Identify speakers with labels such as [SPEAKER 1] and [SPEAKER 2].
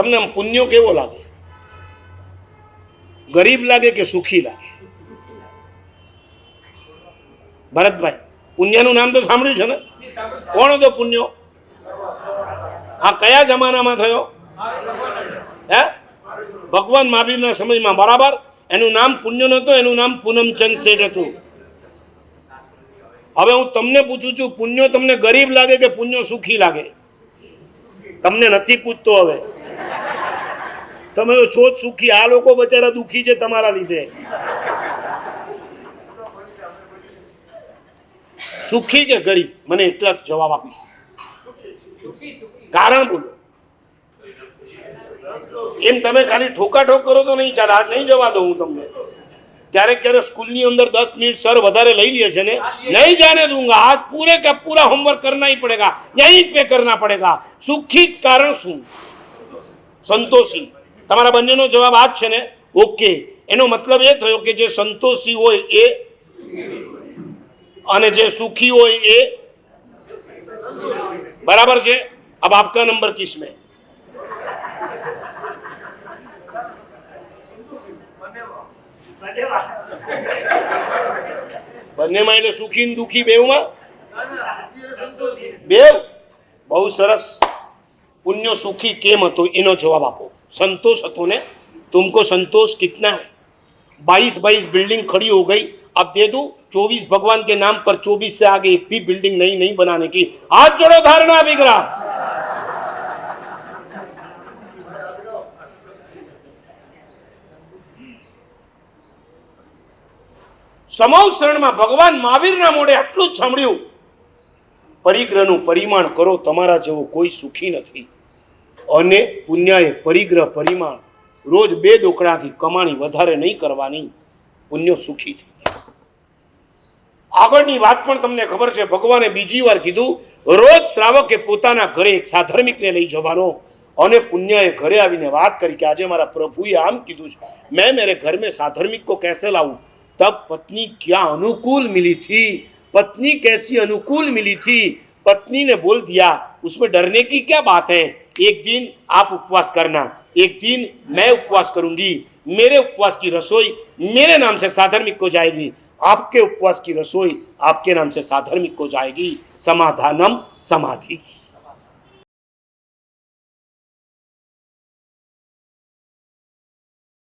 [SPEAKER 1] તમને આમ પુણ્ય કેવો લાગે? ગરીબ લાગે કે સુખી લાગે? ભરતભાઈ, પુણ્યનું નામ તો સાંભળ્યું છે ને? કોણ હતો પુણ્ય? આ કયા જમાનામાં થયો? હે, ભગવાન મહાવીરના સમયમાં. બરાબર. એનું નામ પુણ્ય નહોતું, એનું નામ પૂનમચંદ શેઠ હતું. હવે હું તમને પૂછું છું, પુણ્ય તમને ગરીબ લાગે કે પુણ્ય સુખી લાગે? તમને નથી પૂછતો. હવે તમે છો જ સુખી, આ લોકો બચારા દુખી છે તમારા લીધે. સુખી કે ગરીબ? મને એટલા જ જવાબ આપી. કારણ બોલો. એમ તમે ખાલી ઠોકાઠોક કરો તો નહીં ચાલે. આજ નહીં જવા દઉં હું તમને. ક્યારેક ક્યારેક સ્કૂલની અંદર 10 મિનિટ સર વધારે લઈ લે છે ને, નહીં જાने दूंगा. आज पूरे का पूरा होमवर्क करना ही पड़ेगा, यहीं पे करना पड़ेगा. सुखी कारण શું? સંતોષી. તમારા બંનેનો જવાબ આ જ છે ને? ઓકે. એનો મતલબ એ થયો કે જે સંતોષી હોય એ અને જે સુખી હોય એ. બરાબર છે. अब आपका नंबर किस में? બંનેમાં એટલે સુખી ને દુખી બેવમાં? બેવ. બહુ સરસ. પુણ્ય સુખી કેમ હતો એનો જવાબ આપો. संतोष હતો ને? तुमको संतोष कितना है? 22 बिल्डिंग खड़ी हो गई. अब दे दूं 24 भगवान के नाम पर, 24 से आगे एक भी बिल्डिंग नहीं बनाने की. हाथ जोड़ो धारणा विग्रह. સમૌ શરણમાં ભગવાન મહાવીરના મોઢે આટલું જ સાંભળ્યું. પરિગ્રહનું પરિમાણ કરો, તમારા જેવો કોઈ સુખી નથી. અને પુણ્યએ પરિગ્રહ પરિમાણ રોજ 2 દોકડાથી કમાણી વધારે નહીં કરવાની. પુણ્ય સુખી થઈ જાય. આગળની વાત પણ તમને ખબર છે. ભગવાને બીજી વાર કીધું, રોજ શ્રાવકે પોતાના ઘરે એક સાધર્મિકને લઈ જવાનો. અને પુણ્યએ ઘરે આવીને વાત કરી કે આજે મારા પ્રભુએ આમ કીધું છે, મેં મેરે ઘર में साधर्मिक को कैसे लाऊं? तब पत्नी क्या अनुकूल मिली थी, पत्नी कैसी अनुकूल मिली थी. पत्नी ने बोल दिया, उसमें डरने की क्या बात है? एक दिन आप उपवास करना, एक दिन मैं उपवास करूंगी. मेरे उपवास की रसोई मेरे नाम से साधर्मिक को जाएगी, आपके उपवास की रसोई आपके नाम से साधर्मिक को जाएगी. समाधानम समाधि.